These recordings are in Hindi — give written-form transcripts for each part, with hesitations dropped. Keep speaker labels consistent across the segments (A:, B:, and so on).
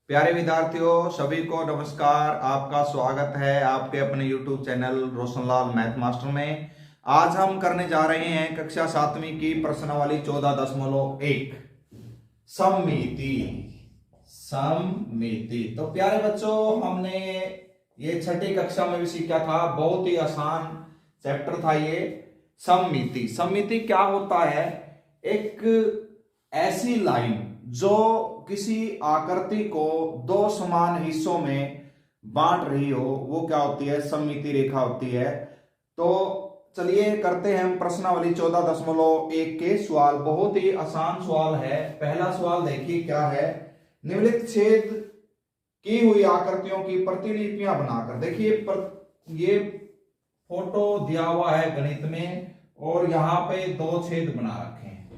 A: प्यारे विद्यार्थियों सभी को नमस्कार। आपका स्वागत है आपके अपने YouTube channel Roshanlal math master में। आज हम करने जा रहे हैं कक्षा 7वीं की प्रश्नावली 14.1 सममिति। सममिति तो प्यारे बच्चों हमने ये छठी कक्षा में भी सीखा था। बहुत ही आसान चैप्टर था ये सममिति। सममिति क्या होता है? एक ऐसी लाइन जो किसी आकृति को दो समान हिस्सों में बांट रही हो, वो क्या होती है? सममिति रेखा होती है। तो चलिए करते हैं हम प्रश्नावली 14.1 के सवाल। बहुत ही आसान सवाल है। पहला सवाल देखिए क्या है। निम्नलिखित छेद की हुई आकृतियों की प्रतिलिपियां बनाकर, देखिए ये फोटो दिया हुआ है गणित में और यहाँ पे दो छेद बना रखे हैं।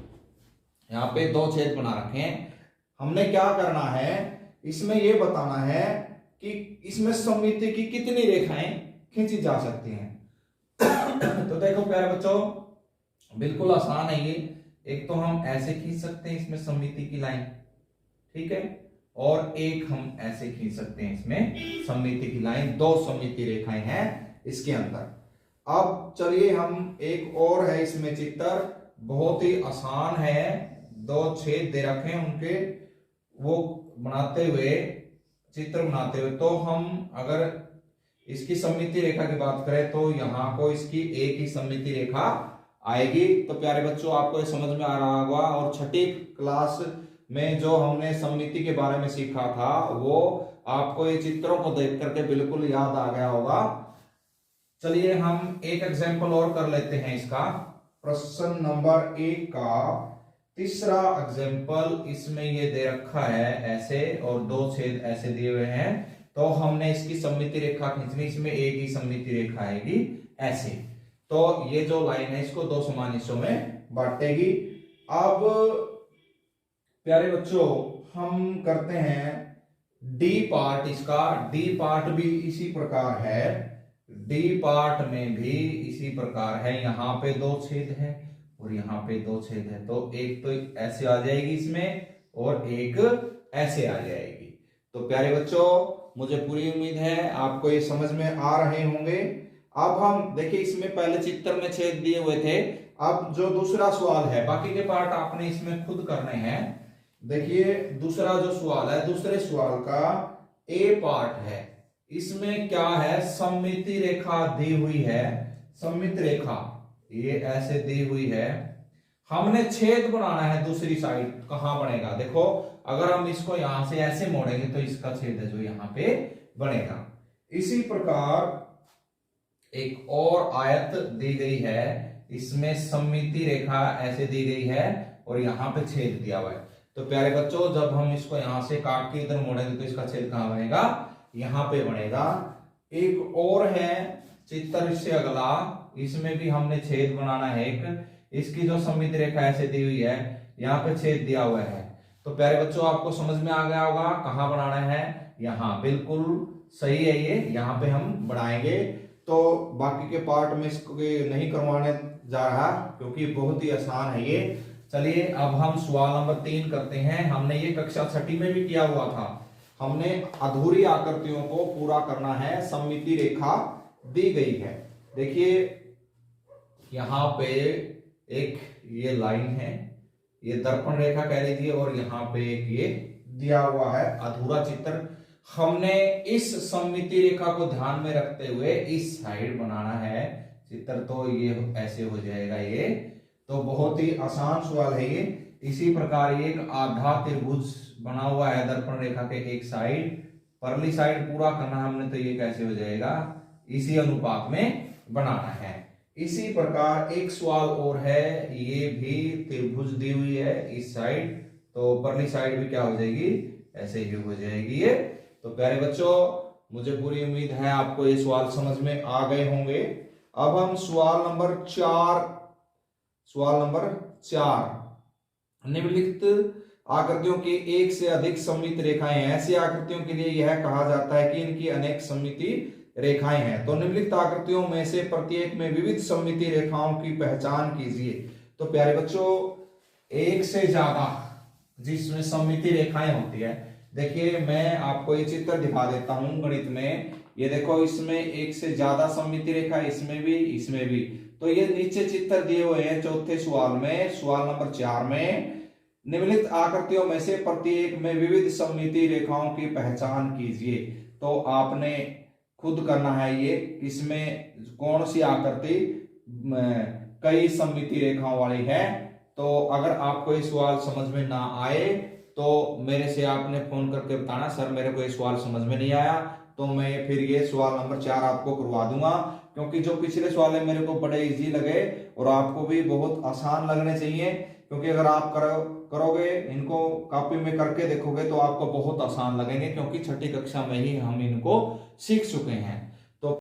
A: यहाँ पे दो छेद बना रखे हैं। हमने क्या करना है, इसमें यह बताना है कि इसमें सममिति की कितनी रेखाएं खींची जा सकती हैं। तो देखो प्यारे बच्चों बिल्कुल आसान है ये। एक तो हम ऐसे खींच सकते हैं इसमें सममिति की लाइन, ठीक है, और एक हम ऐसे खींच सकते हैं इसमें सममिति की लाइन। दो सममिति रेखाएं हैं इसके अंदर। अब चलिए हम एक और है इसमें चित्र, बहुत ही आसान है। दो छेद दे रखे हैं उनके, वो बनाते हुए चित्र बनाते हुए, तो हम अगर इसकी सममिति रेखा की बात करें तो यहां को इसकी एक ही सममिति रेखा आएगी। तो प्यारे बच्चों आपको ये समझ में आ रहा होगा। और छठी क्लास में जो हमने सममिति के बारे में सीखा था वो आपको ये चित्रों को देख करके बिल्कुल याद आ गया होगा। चलिए हम एक एग्जाम्पल और कर लेते हैं इसका। प्रश्न नंबर 1 का तीसरा एग्जाम्पल, इसमें ये दे रखा है ऐसे और दो छेद ऐसे दिए हुए हैं। तो हमने इसकी सममिति रेखा खींचनी, इसमें एक ही सममिति रेखा आएगी ऐसे। तो ये जो लाइन है इसको दो समान हिस्सों में बांटेगी। अब प्यारे बच्चों हम करते हैं डी पार्ट इसका। डी पार्ट भी इसी प्रकार है। डी पार्ट में भी इसी प्रकार है। यहाँ पे दो छेद है और यहाँ पे दो छेद है। तो एक तो ऐसे आ जाएगी इसमें और एक ऐसे आ जाएगी। तो प्यारे बच्चों मुझे पूरी उम्मीद है आपको ये समझ में आ रहे होंगे। अब हम देखिए इसमें पहले चित्र में छेद दिए हुए थे। अब जो दूसरा सवाल है, बाकी के पार्ट आपने इसमें खुद करने हैं। देखिए दूसरा जो सवाल है, दूसरे सवाल का ए पार्ट है। इसमें क्या है, सममिति रेखा दी हुई है। सममित रेखा ये ऐसे दी हुई है। हमने छेद बनाना है दूसरी साइड। कहां बनेगा? देखो अगर हम इसको यहां से ऐसे मोड़ेंगे तो इसका छेद है जो यहां पे बनेगा। इसी प्रकार एक और आयत दी गई है, इसमें सममिति रेखा ऐसे दी गई है और यहां पे छेद दिया हुआ है। तो प्यारे बच्चों जब हम इसको यहां से काट के इधर मोड़ेंगे तो इसका छेद कहां बनेगा? यहां पे बनेगा। एक और है चित्र इससे अगला, इसमें भी हमने छेद बनाना है एक। इसकी जो सममिति रेखा ऐसे दी हुई है, यहाँ पे छेद दिया हुआ है। तो प्यारे बच्चों आपको समझ में आ गया होगा कहां बनाना है। यहाँ बिल्कुल सही है ये, यहाँ पे हम बनाएंगे। तो बाकी के पार्ट में इसको नहीं करवाने जा रहा क्योंकि बहुत ही आसान है ये। चलिए अब हम सवाल नंबर 3 करते हैं। हमने ये कक्षा 6 में भी किया हुआ था। हमने अधूरी आकृतियों को पूरा करना है। सममिति रेखा दी गई है। देखिए यहां पे एक ये लाइन है, ये दर्पण रेखा कह लीजिए, और यहाँ पे एक ये दिया हुआ है अधूरा चित्र। हमने इस सममिति रेखा को ध्यान में रखते हुए इस साइड बनाना है चित्र। तो ये ऐसे हो जाएगा ये। तो बहुत ही आसान सवाल है ये। इसी प्रकार एक आधा त्रिभुज बना हुआ है दर्पण रेखा के एक साइड, परली साइड पूरा करना हमने। तो ये कैसे हो जाएगा? इसी अनुपात में बनाना है। इसी प्रकार एक सवाल और है, ये भी त्रिभुज दी हुई है इस साइड। तो परली साइड भी क्या हो जाएगी? ऐसे ही हो जाएगी ये। तो प्यारे बच्चों मुझे पूरी उम्मीद है आपको ये सवाल समझ में आ गए होंगे। अब हम सवाल नंबर 4 निम्नलिखित आकृतियों की एक से अधिक सममित रेखाएं हैं। ऐसी आकृतियों के लिए यह कहा जाता है कि इनकी अनेक सममिति रेखाएं हैं। तो निम्नलिखित आकृतियों में से प्रत्येक में विविध सममिति रेखाओं की पहचान कीजिए। तो प्यारे बच्चों एक से ज्यादा जिसमें सममिति रेखाएं होती है, देखिए मैं आपको ये चित्र दिखा देता हूं गणित में। ये देखो इसमें एक से ज्यादा सममिति रेखा है, इसमें भी। तो ये नीचे चित्र दिए हुए हैं चौथे सवाल में, सवाल नंबर 4 में। निम्नलिखित आकृतियों में से प्रत्येक में विविध सममिति रेखाओं की पहचान कीजिए। तो आपने खुद करना है ये, इसमें कौन सी आकृति कई सममिति रेखाओं वाली है। तो अगर आपको ये सवाल समझ में ना आए तो मेरे से आपने फोन करके बताना, सर मेरे को ये सवाल समझ में नहीं आया, तो मैं फिर ये सवाल नंबर 4 आपको करवा दूंगा। क्योंकि जो पिछले सवाल है मेरे को बड़े इजी लगे और आपको भी बहुत आसान लगने चाहिए। क्योंकि अगर आप करोगे इनको कॉपी में करके देखोगे तो आपको बहुत आसान लगेंगे, क्योंकि छठी कक्षा में ही हम इनको सीख चुके हैं।